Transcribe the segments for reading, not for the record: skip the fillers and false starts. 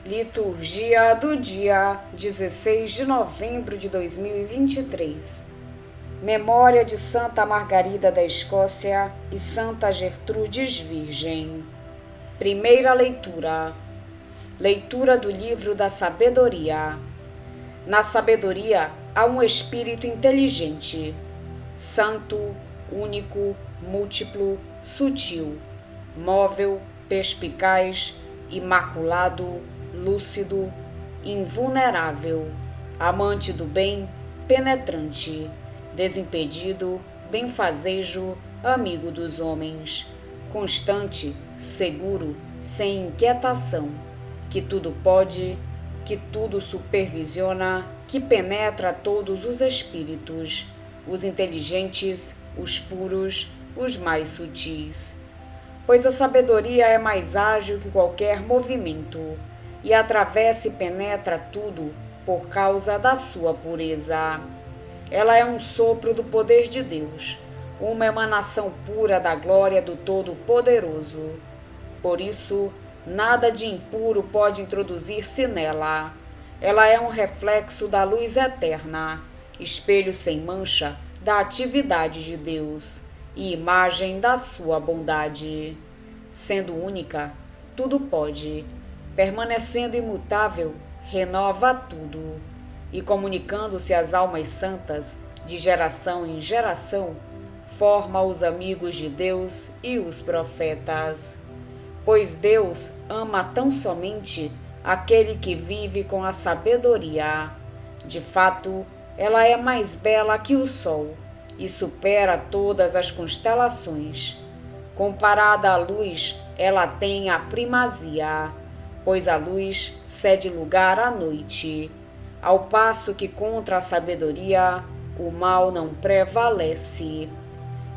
Liturgia do dia 16 de novembro de 2023. Memória de Santa Margarida da Escócia e Santa Gertrudes Virgem. Primeira leitura. Leitura do livro da Sabedoria. Na sabedoria há um espírito inteligente, santo, único, múltiplo, sutil, móvel, perspicaz, imaculado, lúcido, invulnerável, amante do bem, penetrante, desimpedido, benfazejo, amigo dos homens, constante, seguro, sem inquietação, que tudo pode, que tudo supervisiona, que penetra todos os espíritos, os inteligentes, os puros, os mais sutis. Pois a sabedoria é mais ágil que qualquer movimento, e atravessa e penetra tudo por causa da sua pureza. Ela é um sopro do poder de Deus, uma emanação pura da glória do Todo-Poderoso. Por isso, nada de impuro pode introduzir-se nela. Ela é um reflexo da luz eterna, espelho sem mancha da atividade de Deus e imagem da sua bondade. Sendo única, tudo pode. Permanecendo imutável, renova tudo. E comunicando-se às almas santas, de geração em geração, forma os amigos de Deus e os profetas. Pois Deus ama tão somente aquele que vive com a sabedoria. De fato, ela é mais bela que o sol e supera todas as constelações. Comparada à luz, ela tem a primazia, pois a luz cede lugar à noite, ao passo que contra a sabedoria o mal não prevalece.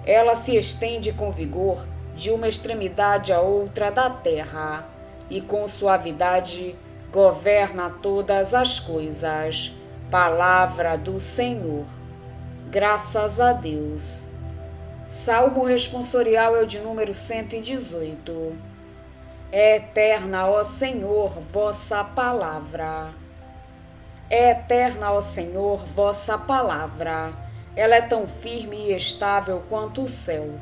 Ela se estende com vigor de uma extremidade à outra da terra, e com suavidade governa todas as coisas. Palavra do Senhor. Graças a Deus. Salmo responsorial é o de número 118. É eterna, ó Senhor, vossa palavra. É eterna, ó Senhor, vossa palavra. Ela é tão firme e estável quanto o céu.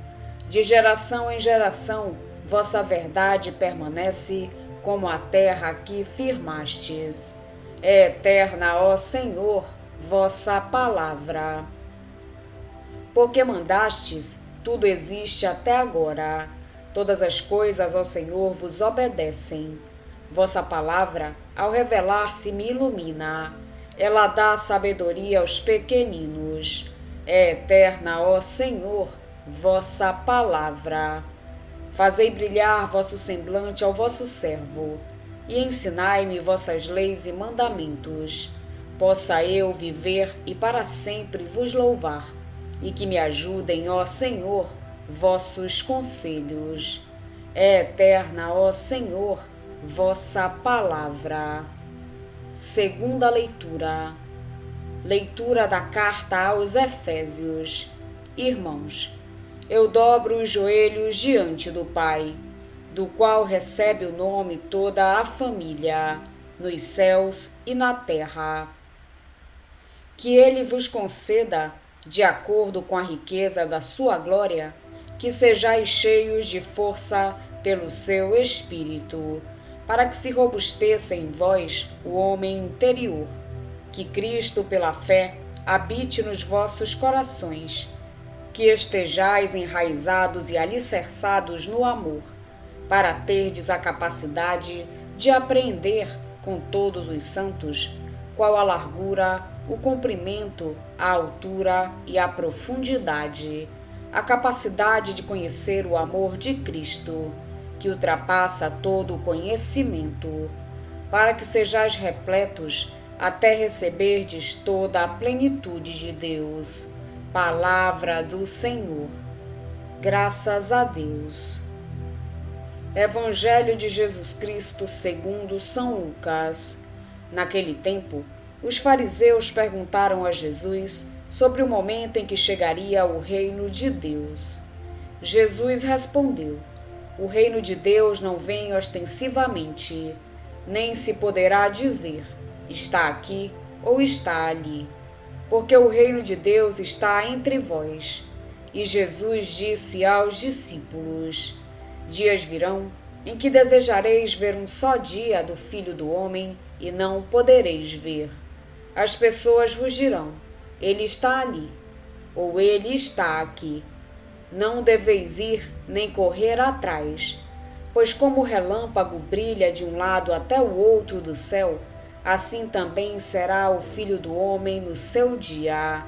De geração em geração, vossa verdade permanece como a terra que firmastes. É eterna, ó Senhor, vossa palavra. Porque mandastes, tudo existe até agora. Todas as coisas, ó Senhor, vos obedecem. Vossa palavra, ao revelar-se, me ilumina. Ela dá sabedoria aos pequeninos. É eterna, ó Senhor, vossa palavra. Fazei brilhar vosso semblante ao vosso servo, e ensinai-me vossas leis e mandamentos. Possa eu viver e para sempre vos louvar, e que me ajudem, ó Senhor, vossos conselhos. É eterna, ó Senhor, vossa palavra. Segunda leitura. Leitura da carta aos Efésios. Irmãos, eu dobro os joelhos diante do Pai, do qual recebe o nome toda a família, nos céus e na terra. Que ele vos conceda, de acordo com a riqueza da sua glória, que sejais cheios de força pelo seu Espírito, para que se robusteça em vós o homem interior, que Cristo, pela fé, habite nos vossos corações, que estejais enraizados e alicerçados no amor, para terdes a capacidade de apreender com todos os santos qual a largura, o comprimento, a altura e a profundidade, a capacidade de conhecer o amor de Cristo, que ultrapassa todo o conhecimento, para que sejais repletos até receberdes toda a plenitude de Deus. Palavra do Senhor. Graças a Deus. Evangelho de Jesus Cristo segundo São Lucas. Naquele tempo, os fariseus perguntaram a Jesus sobre o momento em que chegaria o reino de Deus. Jesus respondeu: O reino de Deus não vem ostensivamente, nem se poderá dizer: está aqui ou está ali, porque o reino de Deus está entre vós. E Jesus disse aos discípulos: dias virão em que desejareis ver um só dia do Filho do Homem e não podereis ver. As pessoas vos dirão: ele está ali, ou ele está aqui. Não deveis ir nem correr atrás, pois como o relâmpago brilha de um lado até o outro do céu, assim também será o Filho do Homem no seu dia.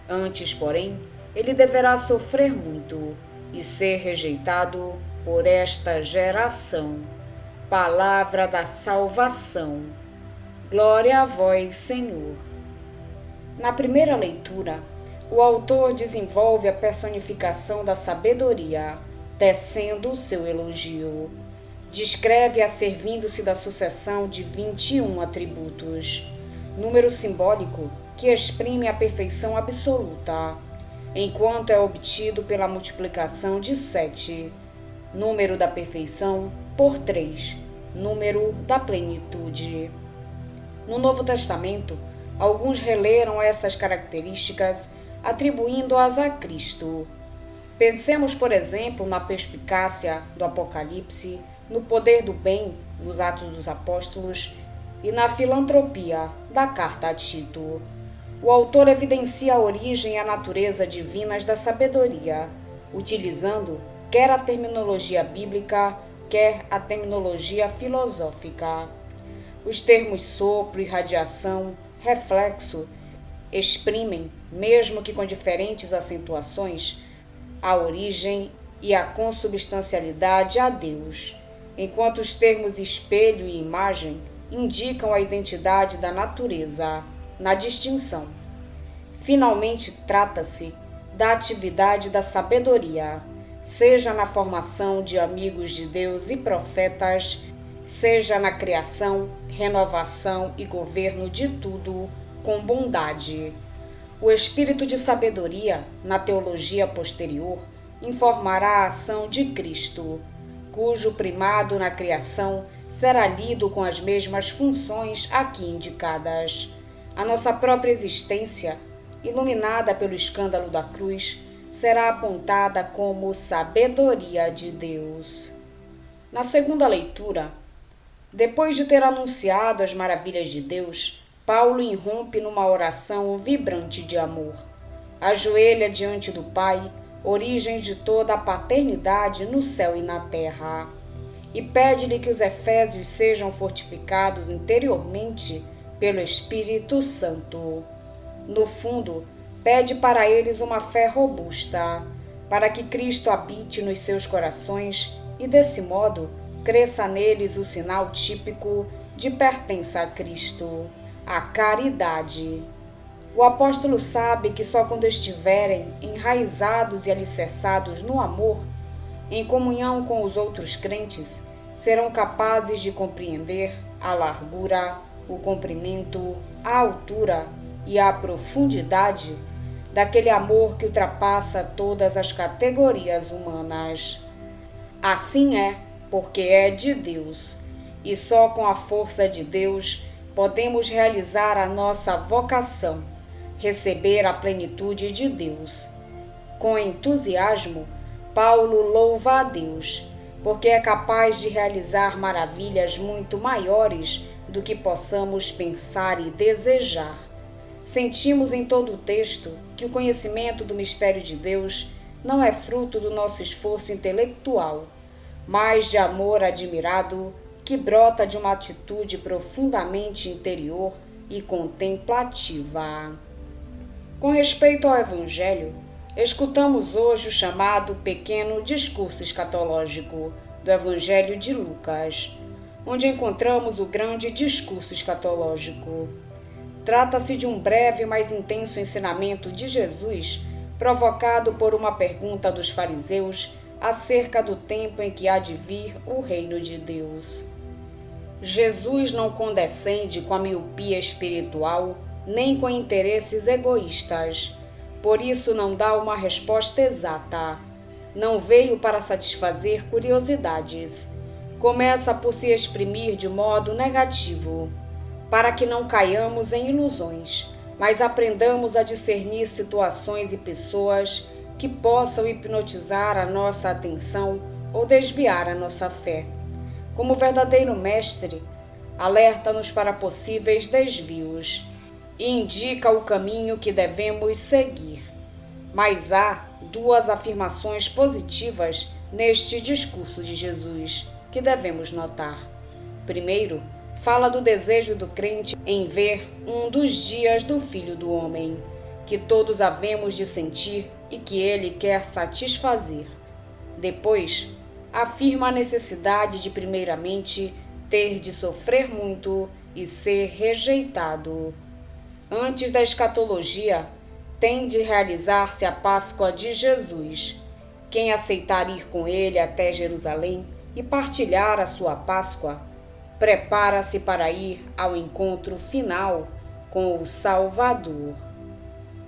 Antes, porém, ele deverá sofrer muito e ser rejeitado por esta geração. Palavra da salvação. Glória a vós, Senhor. Na primeira leitura, o autor desenvolve a personificação da sabedoria, tecendo o seu elogio. Descreve-a servindo-se da sucessão de 21 atributos, número simbólico que exprime a perfeição absoluta, enquanto é obtido pela multiplicação de 7, número da perfeição, por 3, número da plenitude. No Novo Testamento, alguns releram essas características, atribuindo-as a Cristo. Pensemos, por exemplo, na perspicácia do Apocalipse, no poder do bem, nos Atos dos Apóstolos, e na filantropia da carta a Tito. O autor evidencia a origem e a natureza divinas da sabedoria, utilizando quer a terminologia bíblica, quer a terminologia filosófica. Os termos sopro, irradiação, reflexo exprimem, mesmo que com diferentes acentuações, a origem e a consubstancialidade a Deus, enquanto os termos espelho e imagem indicam a identidade da natureza, na distinção. Finalmente, trata-se da atividade da sabedoria, seja na formação de amigos de Deus e profetas, seja na criação, renovação e governo de tudo com bondade. O espírito de sabedoria, na teologia posterior, informará a ação de Cristo, cujo primado na criação será lido com as mesmas funções aqui indicadas. A nossa própria existência, iluminada pelo escândalo da cruz, será apontada como sabedoria de Deus. Na segunda leitura, depois de ter anunciado as maravilhas de Deus, Paulo irrompe numa oração vibrante de amor. Ajoelha diante do Pai, origem de toda a paternidade no céu e na terra, e pede-lhe que os efésios sejam fortificados interiormente pelo Espírito Santo. No fundo, pede para eles uma fé robusta, para que Cristo habite nos seus corações e, desse modo, cresça neles o sinal típico de pertença a Cristo, a caridade. O apóstolo sabe que só quando estiverem enraizados e alicerçados no amor, em comunhão com os outros crentes, serão capazes de compreender a largura, o comprimento, a altura e a profundidade daquele amor que ultrapassa todas as categorias humanas. Assim é, porque é de Deus, e só com a força de Deus podemos realizar a nossa vocação, receber a plenitude de Deus. Com entusiasmo, Paulo louva a Deus, porque é capaz de realizar maravilhas muito maiores do que possamos pensar e desejar. Sentimos em todo o texto que o conhecimento do mistério de Deus não é fruto do nosso esforço intelectual, mas de amor admirado que brota de uma atitude profundamente interior e contemplativa. Com respeito ao Evangelho, escutamos hoje o chamado pequeno discurso escatológico do Evangelho de Lucas, onde encontramos o grande discurso escatológico. Trata-se de um breve e mais intenso ensinamento de Jesus, provocado por uma pergunta dos fariseus acerca do tempo em que há de vir o reino de Deus. Jesus não condescende com a miopia espiritual, nem com interesses egoístas. Por isso não dá uma resposta exata. Não veio para satisfazer curiosidades. começa por se exprimir de modo negativo, para que não caiamos em ilusões, mas aprendamos a discernir situações e pessoas que possam hipnotizar a nossa atenção ou desviar a nossa fé. Como verdadeiro mestre, alerta-nos para possíveis desvios e indica o caminho que devemos seguir. Mas há duas afirmações positivas neste discurso de Jesus que devemos notar. Primeiro, fala do desejo do crente em ver um dos dias do Filho do Homem, que todos havemos de sentir e que ele quer satisfazer. Depois, afirma a necessidade de, primeiramente, ter de sofrer muito e ser rejeitado. Antes da escatologia, tem de realizar-se a Páscoa de Jesus. Quem aceitar ir com ele até Jerusalém e partilhar a sua Páscoa, prepara-se para ir ao encontro final com o Salvador.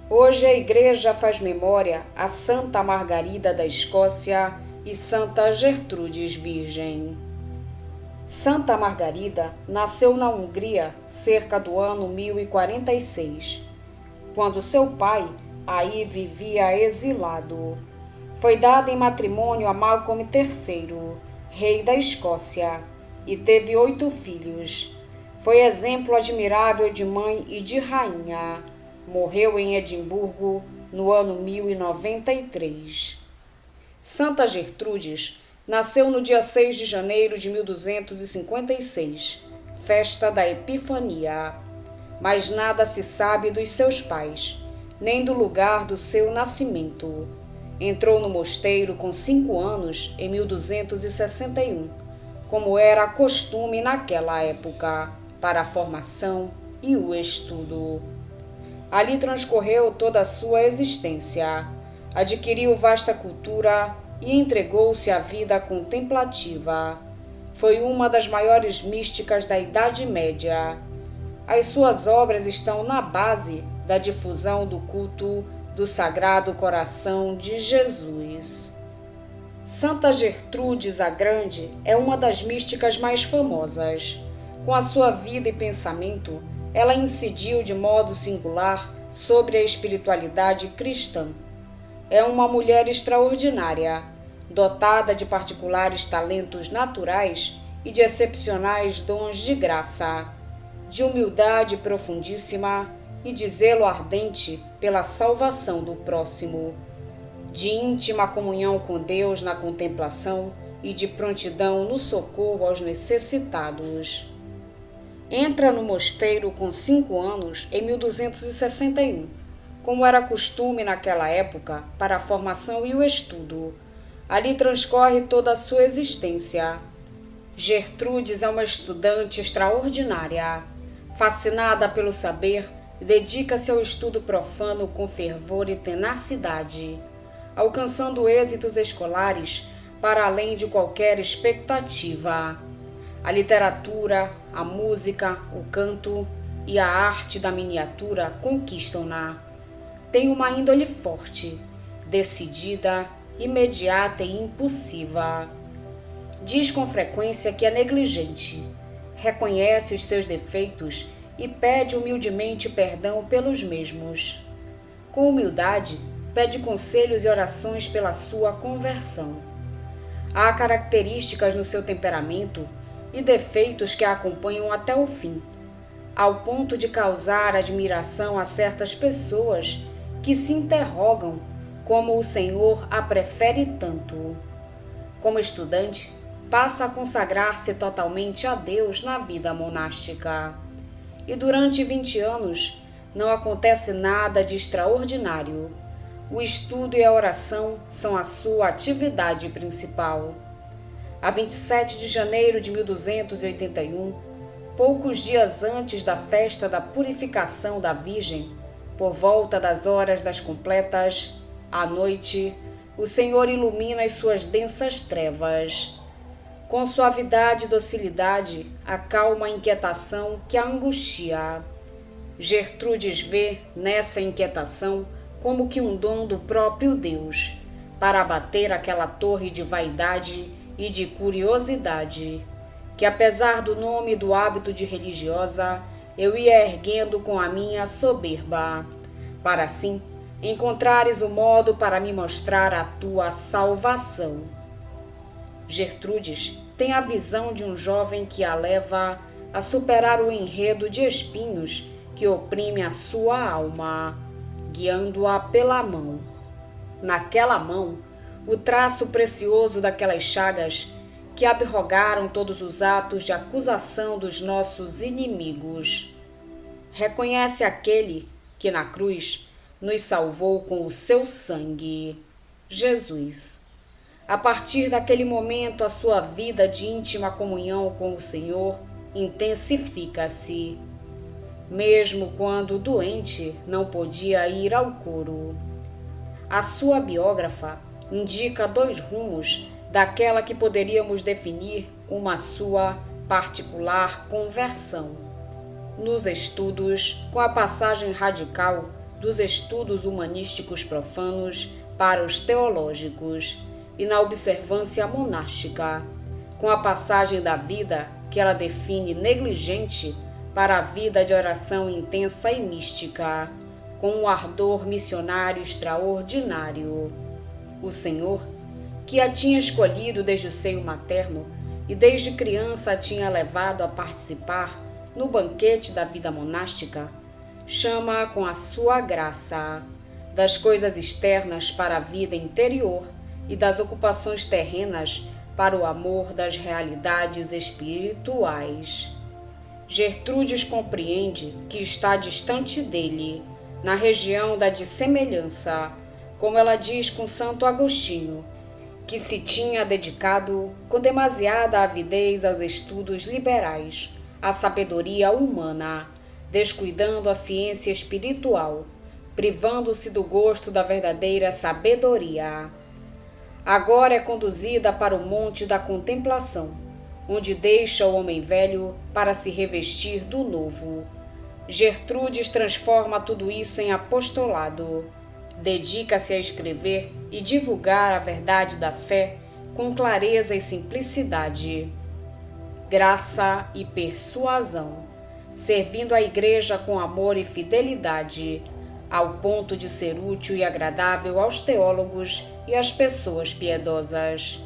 Hoje a Igreja faz memória a Santa Margarida da Escócia e Santa Gertrudes Virgem. Santa Margarida nasceu na Hungria cerca do ano 1046, quando seu pai aí vivia exilado. Foi dada em matrimônio a Malcolm III, rei da Escócia, e teve 8 filhos. Foi exemplo admirável de mãe e de rainha. Morreu em Edimburgo no ano 1093. Santa Gertrudes nasceu no dia 6 de janeiro de 1256, festa da Epifania. Mas nada se sabe dos seus pais, nem do lugar do seu nascimento. Entrou no mosteiro com 5 anos em 1261, como era costume naquela época, para a formação e o estudo. Ali transcorreu toda a sua existência, adquiriu vasta cultura e entregou-se à vida contemplativa. Foi uma das maiores místicas da Idade Média. As suas obras estão na base da difusão do culto do Sagrado Coração de Jesus. Santa Gertrudes a Grande é uma das místicas mais famosas. Com a sua vida e pensamento, ela incidiu de modo singular sobre a espiritualidade cristã. É uma mulher extraordinária, dotada de particulares talentos naturais e de excepcionais dons de graça, de humildade profundíssima e de zelo ardente pela salvação do próximo, de íntima comunhão com Deus na contemplação e de prontidão no socorro aos necessitados. Entra no mosteiro com 5 anos em 1261, como era costume naquela época para a formação e o estudo. Ali transcorre toda a sua existência. Gertrudes é uma estudante extraordinária. Fascinada pelo saber, dedica-se ao estudo profano com fervor e tenacidade, alcançando êxitos escolares para além de qualquer expectativa. A literatura, a música, o canto e a arte da miniatura conquistam-na. Tem uma índole forte, decidida, imediata e impulsiva. Diz com frequência que é negligente, reconhece os seus defeitos e pede humildemente perdão pelos mesmos. Com humildade, pede conselhos e orações pela sua conversão. Há características no seu temperamento e defeitos que a acompanham até o fim, ao ponto de causar admiração a certas pessoas que se interrogam como o Senhor a prefere tanto. Como estudante, passa a consagrar-se totalmente a Deus na vida monástica. E durante 20 anos não acontece nada de extraordinário. O estudo e a oração são a sua atividade principal. A 27 de janeiro de 1281, poucos dias antes da festa da purificação da Virgem, por volta das horas das completas, à noite, o Senhor ilumina as suas densas trevas. Com suavidade e docilidade, acalma a inquietação que a angustia. Gertrudes vê nessa inquietação como que um dom do próprio Deus, para abater aquela torre de vaidade e de curiosidade, que apesar do nome e do hábito de religiosa, eu ia erguendo com a minha soberba, para assim encontrares o modo para me mostrar a tua salvação. Gertrudes tem a visão de um jovem que a leva a superar o enredo de espinhos que oprime a sua alma, guiando-a pela mão. Naquela mão, o traço precioso daquelas chagas que abrogaram todos os atos de acusação dos nossos inimigos. Reconhece aquele que na cruz nos salvou com o seu sangue, Jesus. A partir daquele momento, a sua vida de íntima comunhão com o Senhor intensifica-se, mesmo quando doente não podia ir ao coro. A sua biógrafa indica 2 rumos daquela que poderíamos definir uma sua particular conversão. Nos estudos, com a passagem radical dos estudos humanísticos profanos para os teológicos, e na observância monástica, com a passagem da vida que ela define negligente para a vida de oração intensa e mística, com um ardor missionário extraordinário. O Senhor, que a tinha escolhido desde o seio materno e desde criança a tinha levado a participar no banquete da vida monástica, chama-a com a sua graça das coisas externas para a vida interior e das ocupações terrenas para o amor das realidades espirituais. Gertrudes compreende que está distante dele, na região da dissemelhança, como ela diz com Santo Agostinho, que se tinha dedicado com demasiada avidez aos estudos liberais, à sabedoria humana, descuidando a ciência espiritual, privando-se do gosto da verdadeira sabedoria. Agora é conduzida para o monte da contemplação, onde deixa o homem velho para se revestir do novo. Gertrudes transforma tudo isso em apostolado. Dedica-se a escrever e divulgar a verdade da fé com clareza e simplicidade, graça e persuasão, servindo a Igreja com amor e fidelidade, ao ponto de ser útil e agradável aos teólogos e às pessoas piedosas.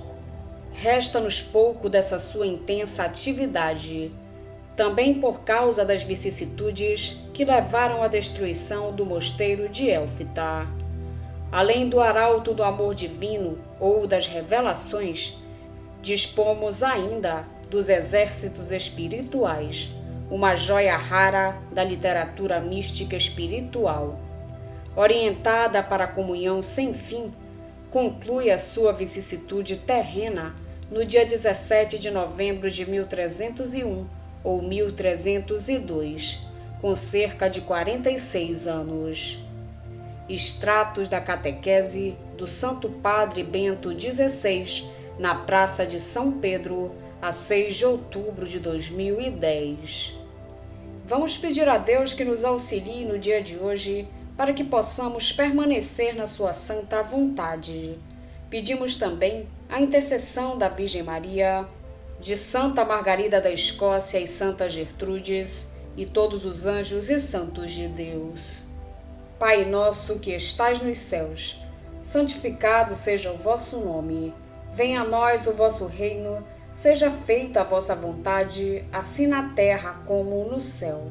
Resta-nos pouco dessa sua intensa atividade, também por causa das vicissitudes que levaram à destruição do mosteiro de Élfita. Além do arauto do amor divino ou das revelações, dispomos ainda dos exércitos espirituais, uma joia rara da literatura mística espiritual. Orientada para a comunhão sem fim, conclui a sua vicissitude terrena no dia 17 de novembro de 1301 ou 1302, com cerca de 46 anos. Extratos da catequese do Santo Padre Bento XVI, na Praça de São Pedro, a 6 de outubro de 2010. Vamos pedir a Deus que nos auxilie no dia de hoje para que possamos permanecer na sua santa vontade. Pedimos também a intercessão da Virgem Maria, de Santa Margarida da Escócia e Santa Gertrudes, e todos os anjos e santos de Deus. Pai nosso que estais nos céus, santificado seja o vosso nome. Venha a nós o vosso reino, seja feita a vossa vontade, assim na terra como no céu.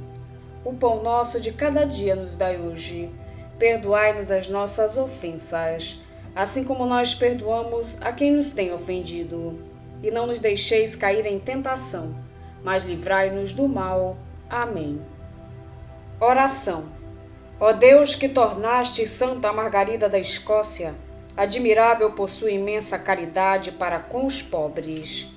O pão nosso de cada dia nos dai hoje. Perdoai-nos as nossas ofensas, assim como nós perdoamos a quem nos tem ofendido. E não nos deixeis cair em tentação, mas livrai-nos do mal. Amém. Oração. Ó Deus, que tornaste Santa Margarida da Escócia admirável por sua imensa caridade para com os pobres,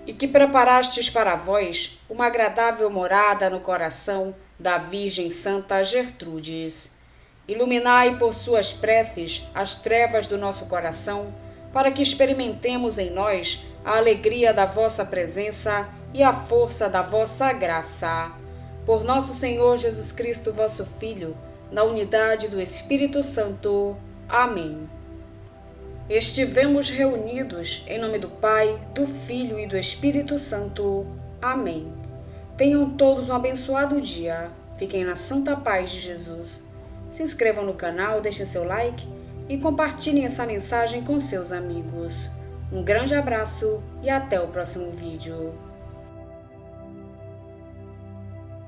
e que preparastes para vós uma agradável morada no coração da Virgem Santa Gertrudes. Iluminai por suas preces as trevas do nosso coração, para que experimentemos em nós a alegria da vossa presença e a força da vossa graça. Por nosso Senhor Jesus Cristo, vosso Filho, na unidade do Espírito Santo. Amém. estivemos reunidos em nome do Pai, do Filho e do Espírito Santo. Amém. Tenham todos um abençoado dia. Fiquem na santa paz de Jesus. Se inscrevam no canal, deixem seu like e compartilhem essa mensagem com seus amigos. Um grande abraço e até o próximo vídeo.